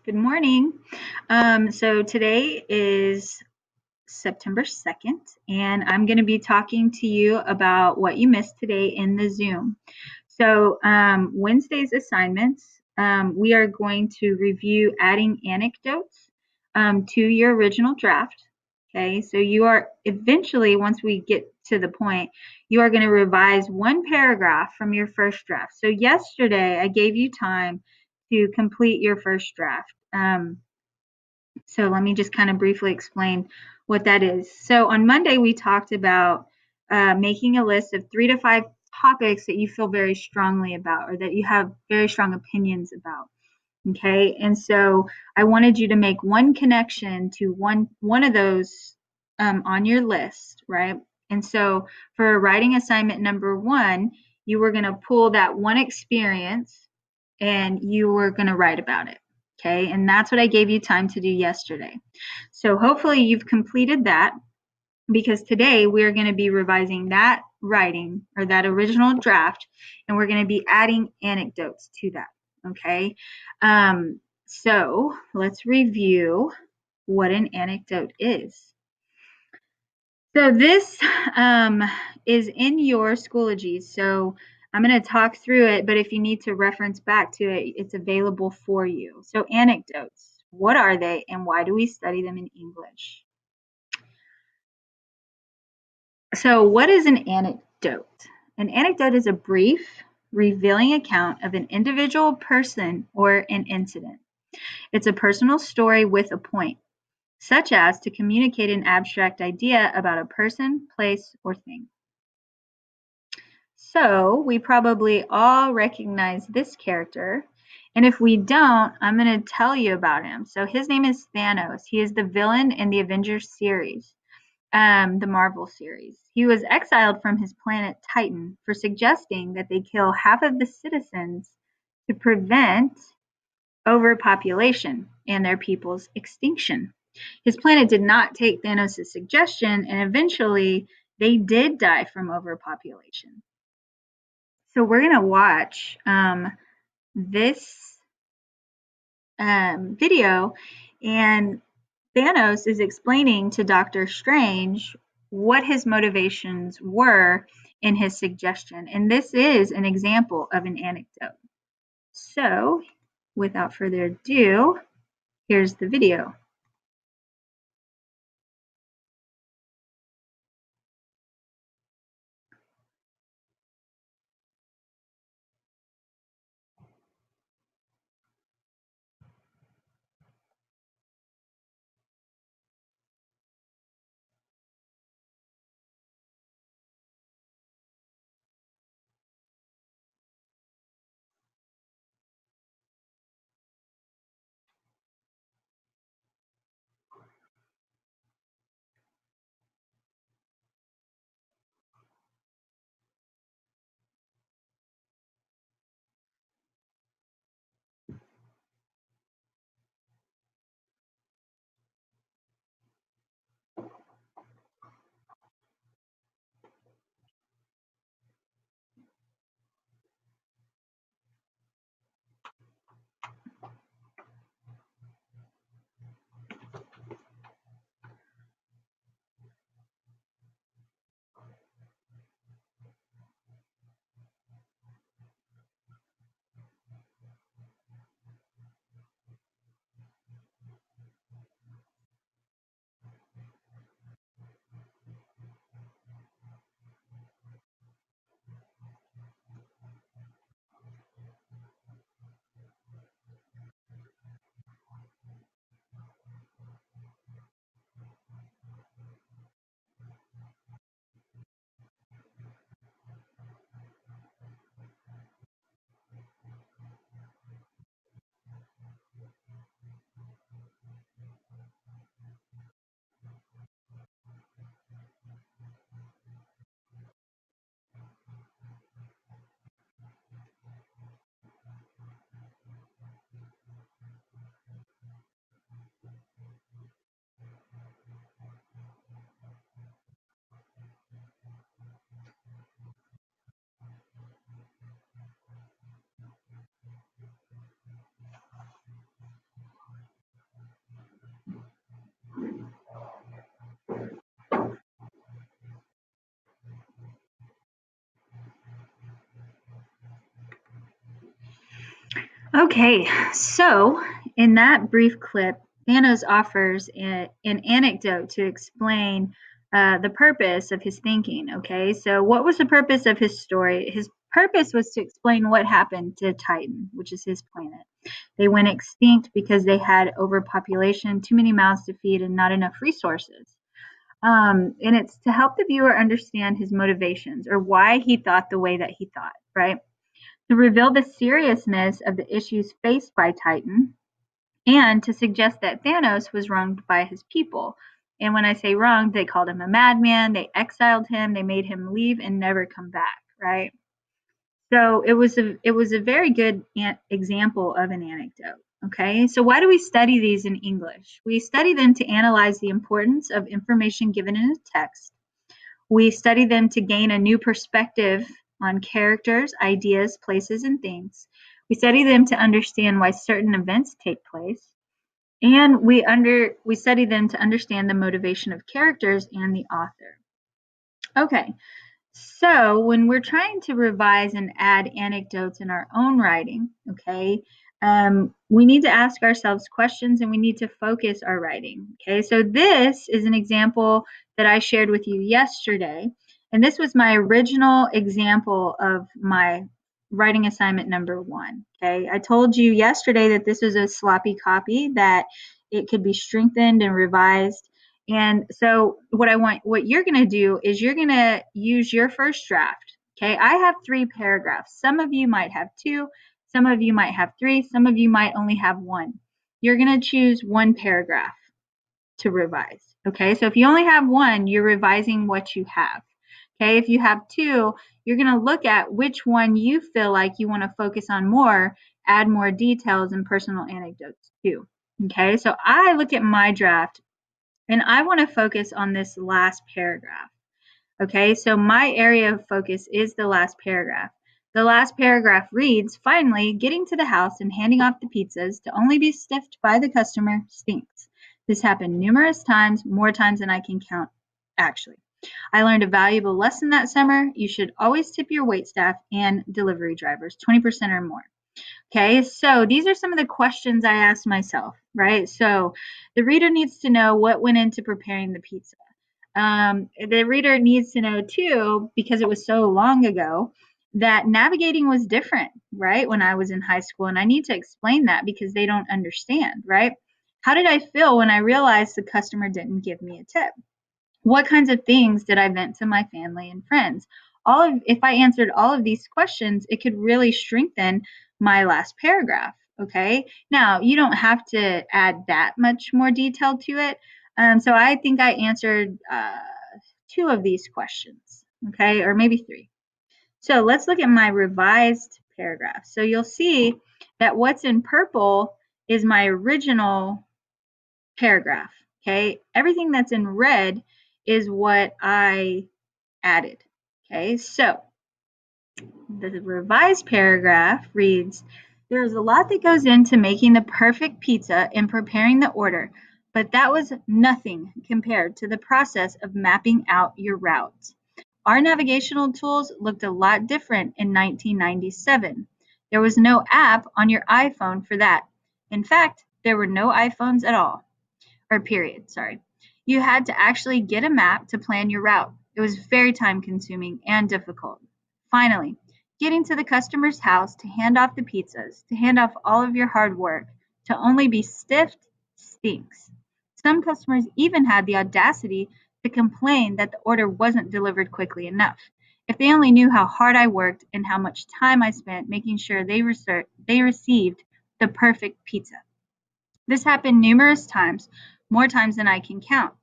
Good morning. So today is September 2nd, and I'm going to be talking to you about what you missed today in the Zoom. So, Wednesday's assignments, we are going to review adding anecdotes to your original draft. Okay, so you are eventually, once we get to the point, you are going to revise one paragraph from your first draft. So, yesterday I gave you time to complete your first draft. So let me just kind of briefly explain what that is. So on Monday, we talked about making a list of 3 to 5 topics that you feel very strongly about or that you have very strong opinions about. Okay, and so I wanted you to make one connection to one of those on your list, right? And so for writing assignment number 1, you were going to pull that one experience and you were going to write about it. Okay, and that's what I gave you time to do yesterday. So hopefully you've completed that because today we're going to be revising that writing or that original draft and we're going to be adding anecdotes to that. Okay, so let's review what an anecdote is. So this is in your Schoology. So I'm going to talk through it, but if you need to reference back to it, it's available for you. So anecdotes, what are they and why do we study them in English? So what is an anecdote? An anecdote is a brief, revealing account of an individual person or an incident. It's a personal story with a point, such as to communicate an abstract idea about a person, place, or thing. So we probably all recognize this character. And if we don't, I'm going to tell you about him. So his name is Thanos. He is the villain in the Avengers series, the Marvel series. He was exiled from his planet Titan for suggesting that they kill half of the citizens to prevent overpopulation and their people's extinction. His planet did not take Thanos' suggestion, and eventually they did die from overpopulation. So we're going to watch this video, and Thanos is explaining to Doctor Strange what his motivations were in his suggestion. And this is an example of an anecdote. So without further ado, here's the video. Okay, so in that brief clip, Thanos offers an anecdote to explain the purpose of his thinking. Okay, so what was the purpose of his story? His purpose was to explain what happened to Titan, which is his planet. They went extinct because they had overpopulation, too many mouths to feed, and not enough resources. And it's to help the viewer understand his motivations or why he thought the way that he thought, right? To reveal the seriousness of the issues faced by Titan, and to suggest that Thanos was wronged by his people. And when I say wronged, they called him a madman, they exiled him, they made him leave and never come back, right? So it was a very good example of an anecdote. Okay, so why do we study these in English? We study them to analyze the importance of information given in a text. We study them to gain a new perspective on characters, ideas, places, and things. We study them to understand why certain events take place. And we study them to understand the motivation of characters and the author. Okay, so when we're trying to revise and add anecdotes in our own writing, okay, we need to ask ourselves questions and we need to focus our writing. Okay, so this is an example that I shared with you yesterday, and this was my original example of my writing assignment number one. Okay, I told you yesterday that this was a sloppy copy, that it could be strengthened and revised. And so what you're going to do is you're going to use your first draft. Okay, I have 3 paragraphs. Some of you might have 2, some of you might have 3, some of you might only have 1. You're going to choose 1 paragraph to revise. Okay, so if you only have 1, you're revising what you have. Okay, if you have 2, you're going to look at which one you feel like you want to focus on more, add more details and personal anecdotes too. Okay, so I look at my draft and I want to focus on this last paragraph. Okay, so my area of focus is the last paragraph. The last paragraph reads, finally, getting to the house and handing off the pizzas to only be stiffed by the customer stinks. This happened numerous times, more times than I can count, actually. I learned a valuable lesson that summer. You should always tip your waitstaff and delivery drivers 20% or more. Okay, so these are some of the questions I asked myself, right? So the reader needs to know what went into preparing the pizza. The reader needs to know too, because it was so long ago, that navigating was different, right? When I was in high school, and I need to explain that because they don't understand, right? How did I feel when I realized the customer didn't give me a tip? What kinds of things did I vent to my family and friends? If I answered all of these questions, it could really strengthen my last paragraph. Okay. Now, you don't have to add that much more detail to it. So I think I answered 2 of these questions. Okay. Or maybe 3. So let's look at my revised paragraph. So you'll see that what's in purple is my original paragraph. Okay. Everything that's in red is what I added. Okay. So the revised paragraph reads, there is a lot that goes into making the perfect pizza and preparing the order, but that was nothing compared to the process of mapping out your route. Our navigational tools looked a lot different in 1997. There was no app on your iPhone for that. In fact, there were no iPhones at all, or period, sorry. You had to actually get a map to plan your route. It was very time consuming and difficult. Finally, getting to the customer's house to hand off the pizzas, to hand off all of your hard work, to only be stiffed stinks. Some customers even had the audacity to complain that the order wasn't delivered quickly enough. If they only knew how hard I worked and how much time I spent making sure they received the perfect pizza. This happened numerous times, more times than I can count.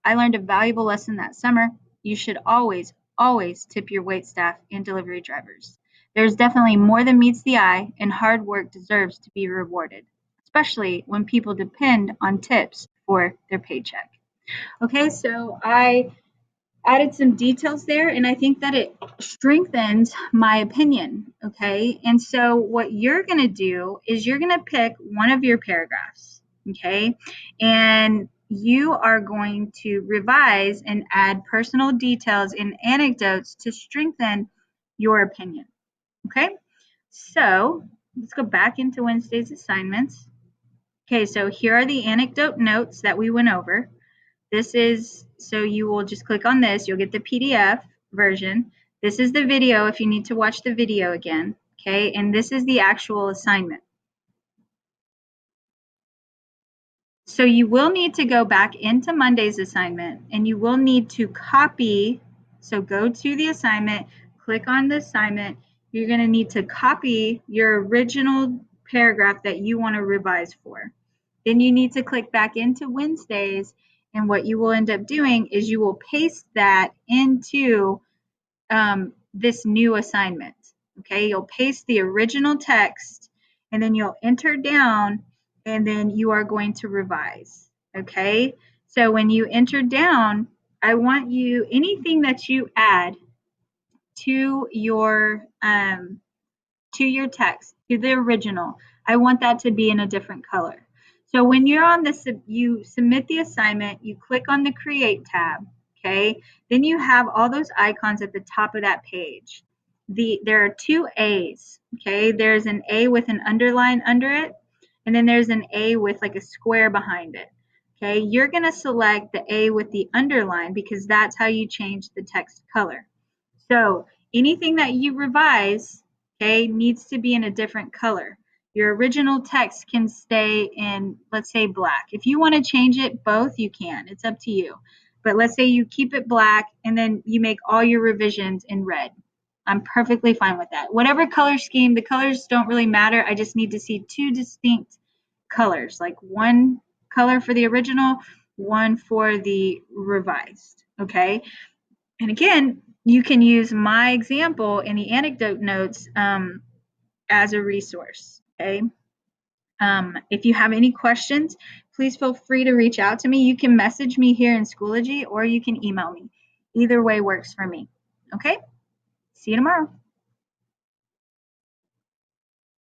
I learned a valuable lesson that summer. You should always, always tip your waitstaff and delivery drivers. There's definitely more than meets the eye, and hard work deserves to be rewarded, especially when people depend on tips for their paycheck. Okay, so I added some details there, and I think that it strengthens my opinion. Okay, and so what you're going to do is you're going to pick one of your paragraphs. Okay, and you are going to revise and add personal details and anecdotes to strengthen your opinion. Okay, so let's go back into Wednesday's assignments. Okay, so here are the anecdote notes that we went over. This is, so you will just click on this, you'll get the PDF version. This is the video if you need to watch the video again, okay? And this is the actual assignment. So you will need to go back into Monday's assignment and you will need to copy. So go to the assignment, click on the assignment. You're going to need to copy your original paragraph that you want to revise for. Then you need to click back into Wednesdays, and what you will end up doing is you will paste that into this new assignment. Okay, you'll paste the original text and then you'll enter down and then you are going to revise. Okay, so when you enter down, I want you, anything that you add to your text, to the original, I want that to be in a different color. So when you're on this, you submit the assignment, you click on the Create tab, okay? Then you have all those icons at the top of that page. There are two A's, okay? There's an A with an underline under it, and then there's an A with like a square behind it, okay? You're gonna select the A with the underline because that's how you change the text color. So anything that you revise, okay, needs to be in a different color. Your original text can stay in, let's say, black. If you want to change it both, you can. It's up to you. But let's say you keep it black and then you make all your revisions in red. I'm perfectly fine with that. Whatever color scheme, the colors don't really matter. I just need to see two distinct colors, like one color for the original, one for the revised, okay? And again, you can use my example in the anecdote notes as a resource, okay? If you have any questions, please feel free to reach out to me. You can message me here in Schoology or you can email me. Either way works for me, okay? See you tomorrow.